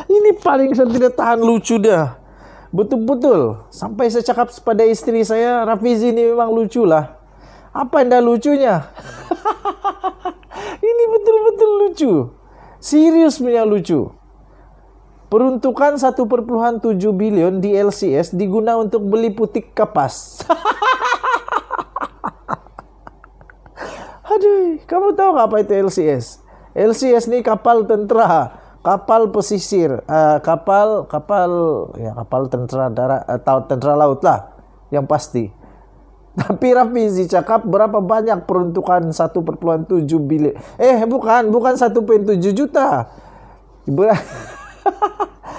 Ini paling saya tidak tahan lucu dia. Betul-betul. Sampai saya cakap pada istri saya, Rafizi ini memang lucu lah. Apa yang dah lucunya? Ini betul-betul lucu. Serius punya lucu. Peruntukan 1,7 bilion di LCS diguna untuk beli putik kapas. Aduh, kamu tahu apa itu LCS? LCS ini kapal tentera, kapal pesisir, kapal tentera darat atau tentera laut lah, yang pasti. Tapi Rafizi cakap berapa banyak peruntukan 1,7 bilion. Bukan 1,7 juta.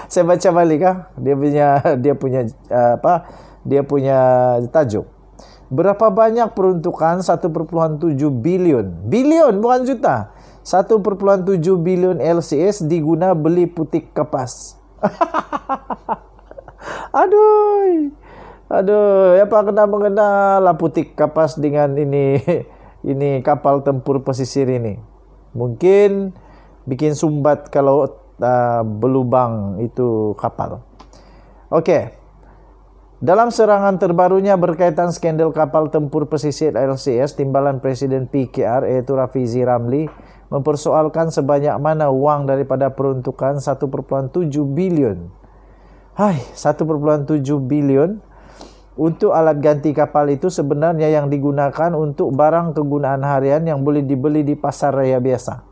Saya baca balik dia punya tajuk. Berapa banyak peruntukan 1,7 bilion. Bilion bukan juta. 1,7 bilion LCS diguna beli putik kapas. Aduh, apa kena lah putik kapas dengan ini kapal tempur pesisir ini. Mungkin bikin sumbat kalau berlubang itu kapal. Oke. Dalam serangan terbarunya berkaitan skandal kapal tempur pesisir LCS, timbalan Presiden PKR yaitu Rafizi Ramli mempersoalkan sebanyak mana uang daripada peruntukan 1,7 bilion. 1,7 bilion untuk alat ganti kapal itu sebenarnya yang digunakan untuk barang kegunaan harian yang boleh dibeli di pasar raya biasa.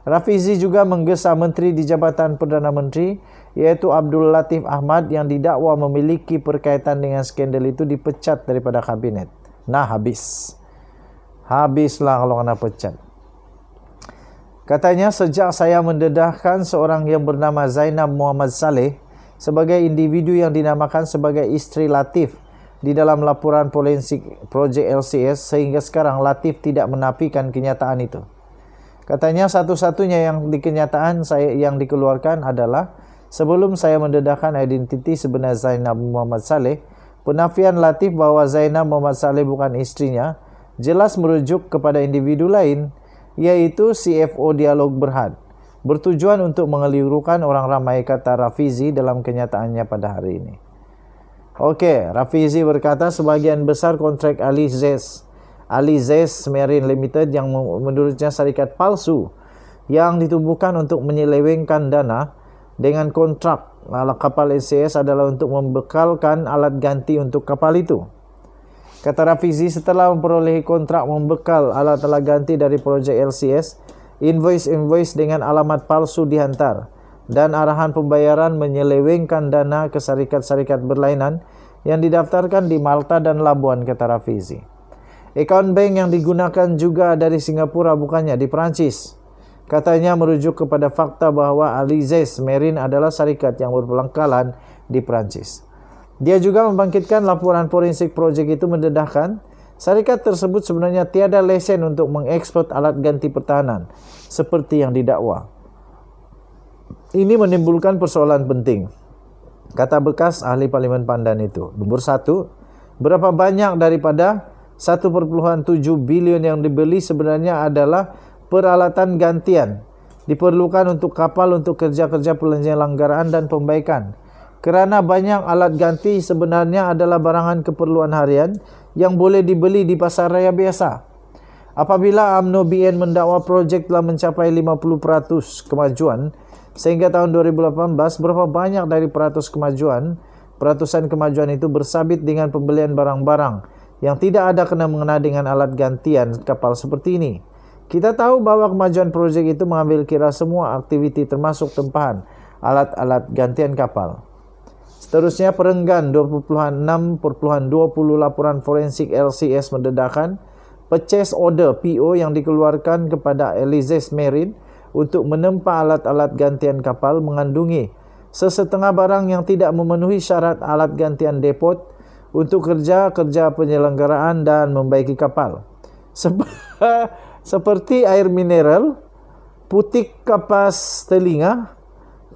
Rafizi juga menggesa menteri di Jabatan Perdana Menteri yaitu Abdul Latif Ahmad yang didakwa memiliki berkaitan dengan skandal itu dipecat daripada kabinet. Nah, habislah kalau kena pecat. Katanya sejak saya mendedahkan seorang yang bernama Zainab Muhammad Saleh sebagai individu yang dinamakan sebagai istri Latif di dalam laporan forensik projek LCS, sehingga sekarang Latif tidak menafikan kenyataan itu. Katanya satu-satunya kenyataan saya yang dikeluarkan adalah sebelum saya mendedahkan identiti sebenar Zainab Muhammad Saleh, penafian Latif bahwa Zainab Muhammad Saleh bukan istrinya jelas merujuk kepada individu lain, yaitu CFO Dialog Berhad, bertujuan untuk mengelirukan orang ramai, kata Rafizi dalam kenyataannya pada hari ini. Oke, Rafizi berkata sebagian besar kontrak Alizes Marine Limited yang menurutnya syarikat palsu yang ditubuhkan untuk menyelewengkan dana dengan kontrak kapal LCS adalah untuk membekalkan alat ganti untuk kapal itu. Kata Rafizi, setelah memperoleh kontrak membekal alat-alat ganti dari projek LCS, invoice dengan alamat palsu dihantar dan arahan pembayaran menyelewengkan dana ke syarikat-syarikat berlainan yang didaftarkan di Malta dan Labuan, kata Rafizi. Akaun bank yang digunakan juga dari Singapura, bukannya di Perancis. Katanya merujuk kepada fakta bahwa Alizes Marine adalah syarikat yang berpangkalan di Perancis. Dia juga membangkitkan laporan forensik projek itu mendedahkan syarikat tersebut sebenarnya tiada lesen untuk mengekspor alat ganti pertahanan seperti yang didakwa. Ini menimbulkan persoalan penting, kata bekas ahli Parlimen Pandan itu. Nomor 1, berapa banyak daripada 1,7 bilion yang dibeli sebenarnya adalah peralatan gantian diperlukan untuk kapal untuk kerja-kerja penyelenggaraan dan pembaikan. Kerana banyak alat ganti sebenarnya adalah barangan keperluan harian yang boleh dibeli di pasar raya biasa. Apabila UMNO BN mendakwa projek telah mencapai 50% kemajuan sehingga tahun 2018, berapa banyak dari peratusan kemajuan itu bersabit dengan pembelian barang-barang yang tidak ada kena-mengena dengan alat gantian kapal seperti ini. Kita tahu bahwa kemajuan projek itu mengambil kira semua aktiviti termasuk tempahan alat-alat gantian kapal. Seterusnya, perenggan 26.20 laporan forensik LCS mendedahkan purchase order PO yang dikeluarkan kepada Alizes Marine untuk menempa alat-alat gantian kapal mengandungi sesetengah barang yang tidak memenuhi syarat alat gantian depot untuk kerja-kerja penyelenggaraan dan membaiki kapal. Seperti air mineral, putik kapas telinga,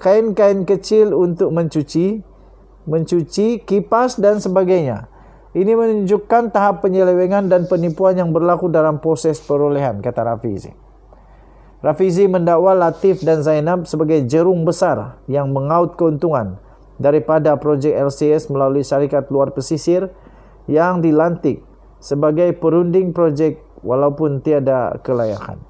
kain-kain kecil untuk mencuci, kipas dan sebagainya. Ini menunjukkan tahap penyelewengan dan penipuan yang berlaku dalam proses perolehan, kata Rafizi. Rafizi mendakwa Latif dan Zainab sebagai jerung besar yang mengaut keuntungan daripada projek LCS melalui syarikat luar pesisir yang dilantik sebagai perunding projek walaupun tiada kelayakan.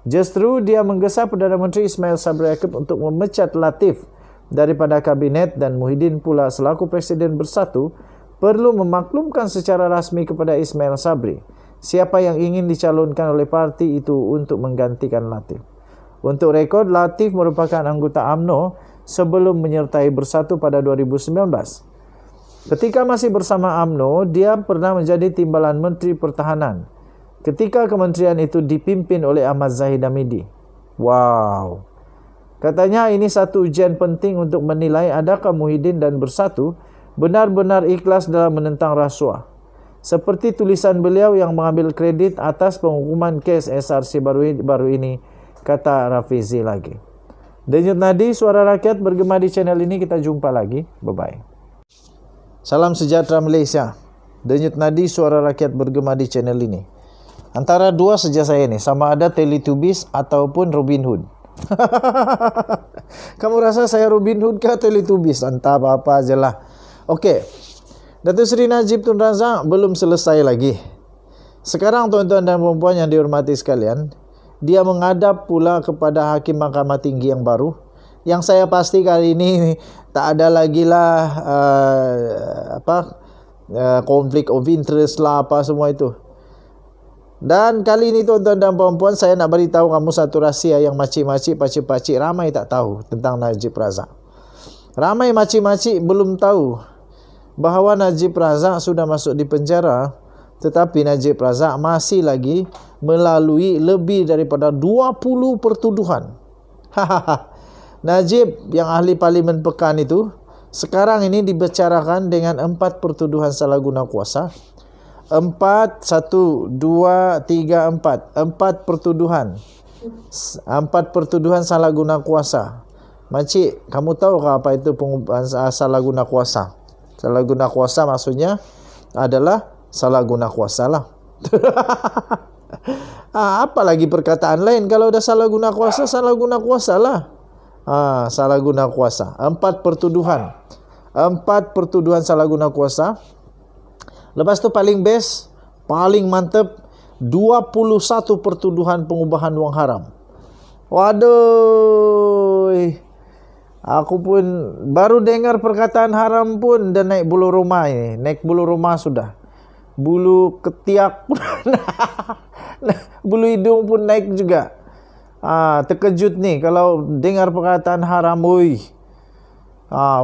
Justru dia menggesa Perdana Menteri Ismail Sabri Yaakob untuk memecat Latif daripada kabinet dan Muhyiddin pula selaku Presiden Bersatu perlu memaklumkan secara rasmi kepada Ismail Sabri siapa yang ingin dicalonkan oleh parti itu untuk menggantikan Latif. Untuk rekod, Latif merupakan anggota UMNO sebelum menyertai Bersatu pada 2019. Ketika masih bersama UMNO, dia pernah menjadi timbalan Menteri Pertahanan ketika kementerian itu dipimpin oleh Ahmad Zahid Hamidi. Wow. Katanya ini satu ujian penting untuk menilai adakah Muhyiddin dan Bersatu benar-benar ikhlas dalam menentang rasuah. Seperti tulisan beliau yang mengambil kredit atas penghukuman kes SRC baru ini, kata Rafizi lagi. Denyut nadi suara rakyat bergema di channel ini, kita jumpa lagi. Bye-bye. Salam sejahtera Malaysia. Denyut nadi suara rakyat bergema di channel ini. Antara dua saja saya ni, sama ada Teletubbies ataupun Robin Hood. Kamu rasa saya Robin Hood ke Teletubbies? Entah apa-apa aja lah. Okey, Datuk Seri Najib Tun Razak belum selesai lagi. Sekarang tuan-tuan dan puan-puan yang dihormati sekalian, dia menghadap pula kepada Hakim Mahkamah Tinggi yang baru, yang saya pasti kali ini tak ada lagi lah konflik of interest lah apa semua itu. Dan kali ini tuan-tuan dan puan-puan, saya nak beritahu kamu satu rahsia yang makcik-makcik, pakcik-pakcik ramai tak tahu tentang Najib Razak. Ramai makcik-makcik belum tahu bahawa Najib Razak sudah masuk di penjara, tetapi Najib Razak masih lagi melalui lebih daripada 20 pertuduhan. Najib yang ahli Parlimen Pekan itu sekarang ini dibicarakan dengan 4 pertuduhan salah guna kuasa. 4 pertuduhan. 4 pertuduhan salah guna kuasa. Makcik, kamu tahu ke apa itu salah guna kuasa? Salah guna kuasa maksudnya adalah salah guna kuasa lah. Apa lagi perkataan lain? Kalau dah salah guna kuasa lah. Salah guna kuasa. 4 pertuduhan. 4 pertuduhan salah guna kuasa. Lepas tu paling best, paling mantap, 21 pertuduhan pengubahan wang haram. Waduh, aku pun baru dengar perkataan haram pun dah naik bulu rumah ini. Naik bulu rumah sudah. Bulu ketiak pun bulu hidung pun naik juga. Terkejut nih kalau dengar perkataan haram.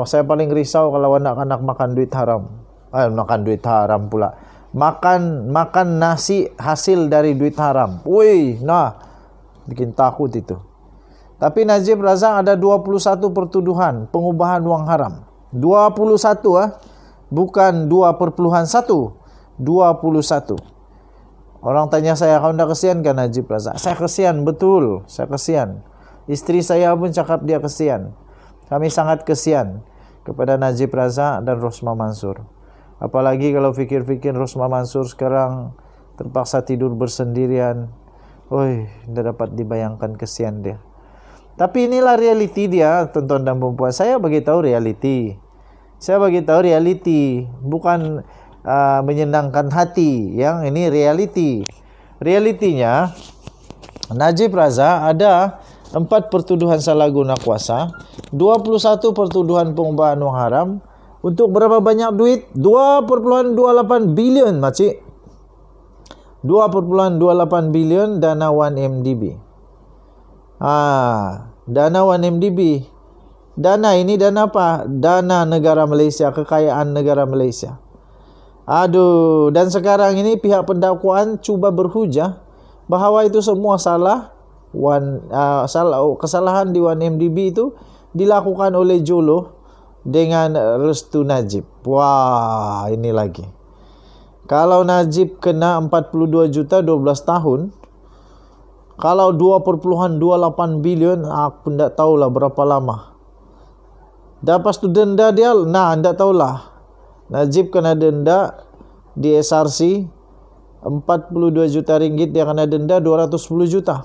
Saya paling risau kalau anak-anak makan duit haram. Makan duit haram pula. Makan nasi hasil dari duit haram. Bikin takut itu. Tapi Najib Razak ada 21 pertuduhan pengubahan wang haram. 21 bukan 2.1. 21. Orang tanya saya, kau tak kesian kan Najib Razak? Saya kesian, betul. Saya kesian. Isteri saya pun cakap dia kesian. Kami sangat kesian kepada Najib Razak dan Rosmah Mansur. Apalagi kalau fikir-fikir Rosmah Mansur sekarang terpaksa tidur bersendirian. Tidak dapat dibayangkan kesian dia. Tapi inilah realiti dia, tuan-tuan dan puan-puan. Saya bagi tahu realiti. Bukan menyenangkan hati. Yang ini realiti. Realitinya, Najib Razak ada 4 pertuduhan salah guna kuasa, 21 pertuduhan pengubahan wang haram. Untuk berapa banyak duit? 2.28 bilion, makcik. 2.28 bilion dana 1MDB. Dana 1MDB. Dana ini dana apa? Dana negara Malaysia, kekayaan negara Malaysia. Dan sekarang ini pihak pendakwaan cuba berhujah bahawa itu semua kesalahan di 1MDB itu dilakukan oleh Jolo dengan restu Najib. Ini lagi. Kalau Najib kena 42 juta 12 tahun, kalau 2.28 bilion, aku tak tahulah berapa lama. Dapat tu denda dia, tak tahulah. Najib kena denda di SRC 42 juta ringgit, dia kena denda 210 juta.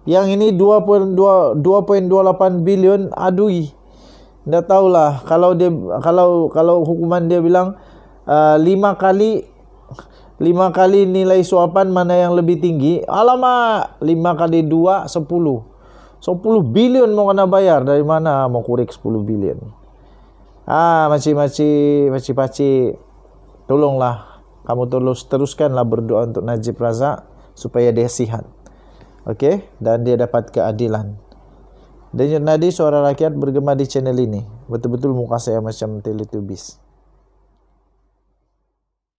Yang ini 2.28 bilion, adui. Dah tahulah kalau hukuman dia bilang 5 kali nilai suapan mana yang lebih tinggi. Alamak, 5 kali 2 10 bilion mau kena bayar. Dari mana mau kurik 10 bilion? Makcik-makcik, tolonglah kamu teruskanlah berdoa untuk Najib Razak supaya dia sihat. Okey, dan dia dapat keadilan. Denyut nadi suara rakyat bergema di channel ini. Betul-betul muka saya macam Teletubbies.